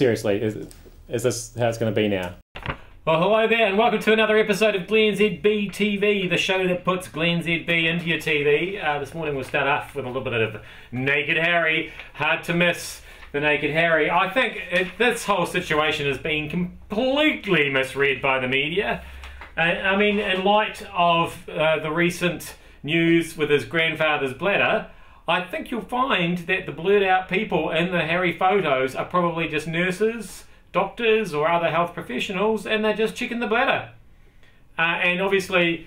seriously, is this how it's going to be now? Well, hello there, and welcome to another episode of glennzb TV, the show that puts glennzb into your TV. This morning we'll start off with a little bit of Naked Harry. Hard to miss the Naked Harry. I think this whole situation has been completely misread by the media. I mean, in light of the recent news with his grandfather's bladder, I think you'll find that the blurred out people in the Harry photos are probably just nurses, doctors or other health professionals, and they're just checking the bladder. And obviously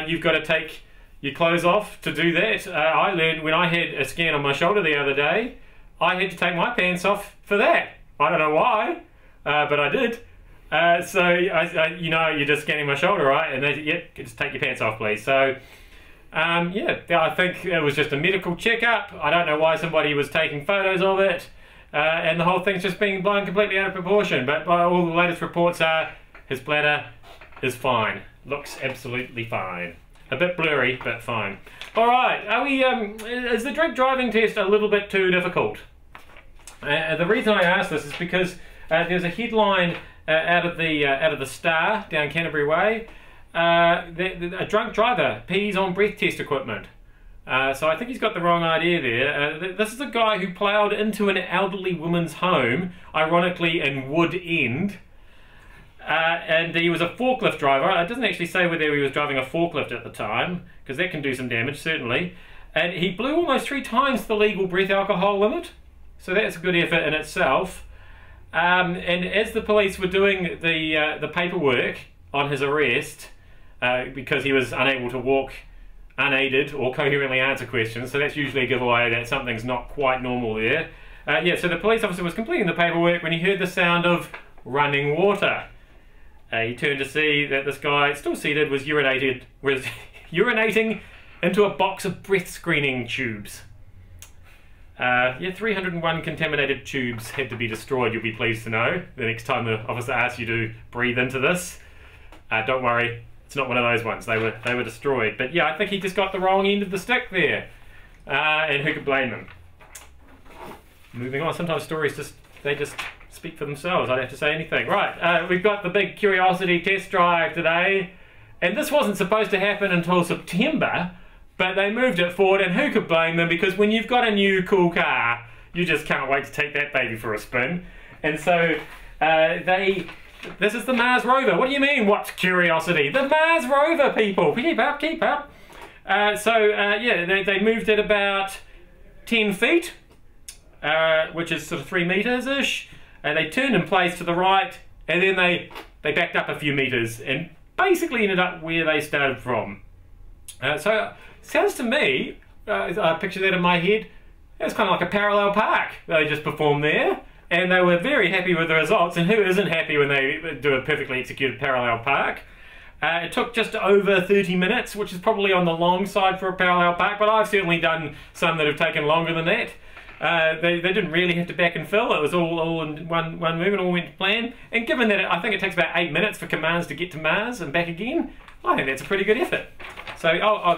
you've got to take your clothes off to do that. I learned when I had a scan on my shoulder the other day, I had to take my pants off for that. I don't know why, but I did. So you know, you're just scanning my shoulder, right? And they, yep, just take your pants off, please. So yeah, I think it was just a medical checkup. I don't know why somebody was taking photos of it. And the whole thing's just being blown completely out of proportion. But by all the latest reports are, his bladder is fine. Looks absolutely fine. A bit blurry, but fine. Alright, are we, is the drink driving test a little bit too difficult? The reason I ask this is because there's a headline out of the Star down Canterbury Way. A drunk driver pees on breath test equipment. So I think he's got the wrong idea there. This is a guy who ploughed into an elderly woman's home, ironically in Wood End, and he was a forklift driver. It doesn't actually say whether he was driving a forklift at the time, because that can do some damage, certainly. And he blew almost 3 times the legal breath alcohol limit, so that's a good effort in itself. And as the police were doing the paperwork on his arrest, because he was unable to walk unaided or coherently answer questions, so that's usually a giveaway that something's not quite normal there. Yeah, so the police officer was completing the paperwork when he heard the sound of running water. He turned to see that this guy, still seated, was urinating into a box of breath screening tubes. Yeah, 301 contaminated tubes had to be destroyed, you'll be pleased to know, the next time the officer asks you to breathe into this. Don't worry, it's not one of those ones. They were destroyed. But yeah, I think he just got the wrong end of the stick there. And who could blame him? Moving on, sometimes stories just speak for themselves. I don't have to say anything. Right, we've got the big curiosity test drive today. And this wasn't supposed to happen until September, but they moved it forward, and who could blame them? Because when you've got a new cool car, you just can't wait to take that baby for a spin. And so this is the Mars rover. What do you mean, what's curiosity? The Mars rover, people. Keep up, keep up. Yeah, they moved it about 10 feet, which is sort of 3 meters-ish. And they turned in place to the right, and then they backed up a few meters and basically ended up where they started from. So, sounds to me, I picture that in my head, it's kind of like a parallel park. They just performed there. And they were very happy with the results, and who isn't happy when they do a perfectly executed parallel park? It took just over 30 minutes, which is probably on the long side for a parallel park, but I've certainly done some that have taken longer than that. They didn't really have to back and fill. It was all in one move and all went to plan. And given that I think it takes about 8 minutes for commands to get to Mars and back again, I think that's a pretty good effort. So,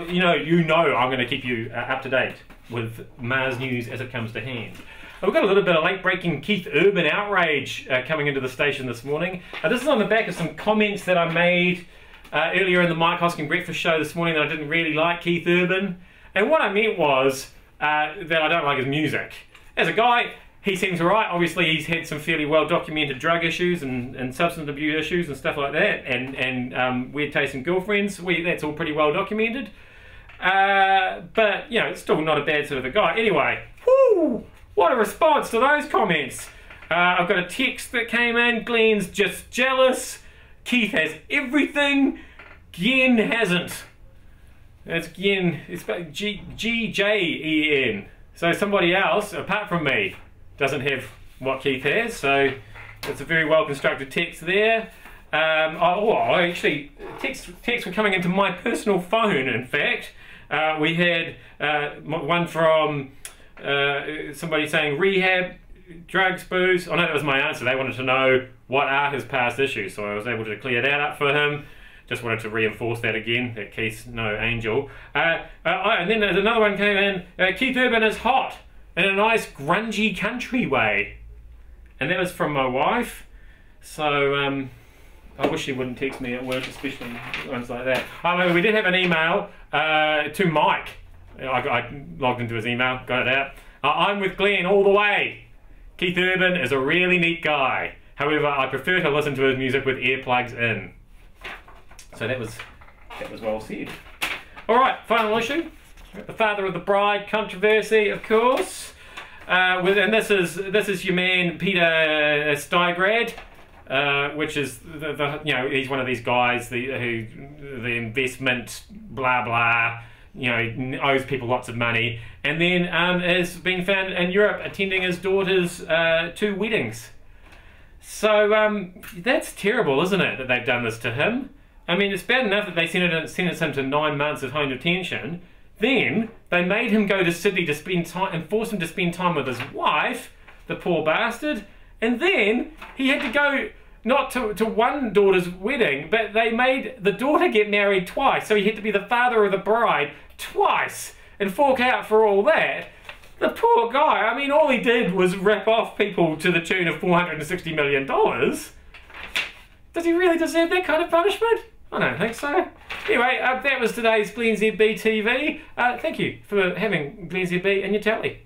you know I'm going to keep you up to date with Mars news as it comes to hand. We've got a little bit of late-breaking Keith Urban outrage coming into the station this morning. This is on the back of some comments that I made earlier in the Mike Hosking Breakfast Show this morning that I didn't really like Keith Urban. And what I meant was that I don't like his music. As a guy, he seems right. Obviously, he's had some fairly well-documented drug issues and substance abuse issues and stuff like that, and weird taste in girlfriends. That's all pretty well-documented. But, you know, it's still not a bad sort of a guy. Anyway, whoo! What a response to those comments. I've got a text that came in. Glenn's just jealous. Keith has everything. Glenn hasn't. It's Glenn. It's G-J-E-N. So somebody else, apart from me, doesn't have what Keith has. So it's a very well-constructed text there. Actually, texts were coming into my personal phone, in fact. We had one from somebody saying rehab, drugs, booze. Oh no, that was my answer. They wanted to know what are his past issues, so I was able to clear that up for him. Just wanted to reinforce that again, that Keith's no angel. And then there's another one came in, Keith Urban is hot in a nice grungy country way. and that was from my wife. So I wish she wouldn't text me at work, especially ones like that. We did have an email to Mike. I logged into his email, got it out. I'm with Glenn all the way. Keith Urban is a really neat guy. However, I prefer to listen to his music with earplugs in. So that was well said. All right, final issue. The father of the bride controversy, of course. And this is your man Peter Steigrad. Which is he's one of these guys who the investment blah blah owes people lots of money, and then is being found in Europe attending his daughter's 2 weddings. So that's terrible, isn't it, that they've done this to him? I mean, it's bad enough that they sentenced him to 9 months of home detention. Then they made him go to Sydney to spend time and force him to spend time with his wife, the poor bastard. And then he had to go not to one daughter's wedding, but they made the daughter get married twice. So he had to be the father of the bride twice and fork out for all that. The poor guy, I mean, all he did was rip off people to the tune of $460 million. Does he really deserve that kind of punishment? I don't think so. Anyway, that was today's glennzb TV. Thank you for having glennzb in your tally.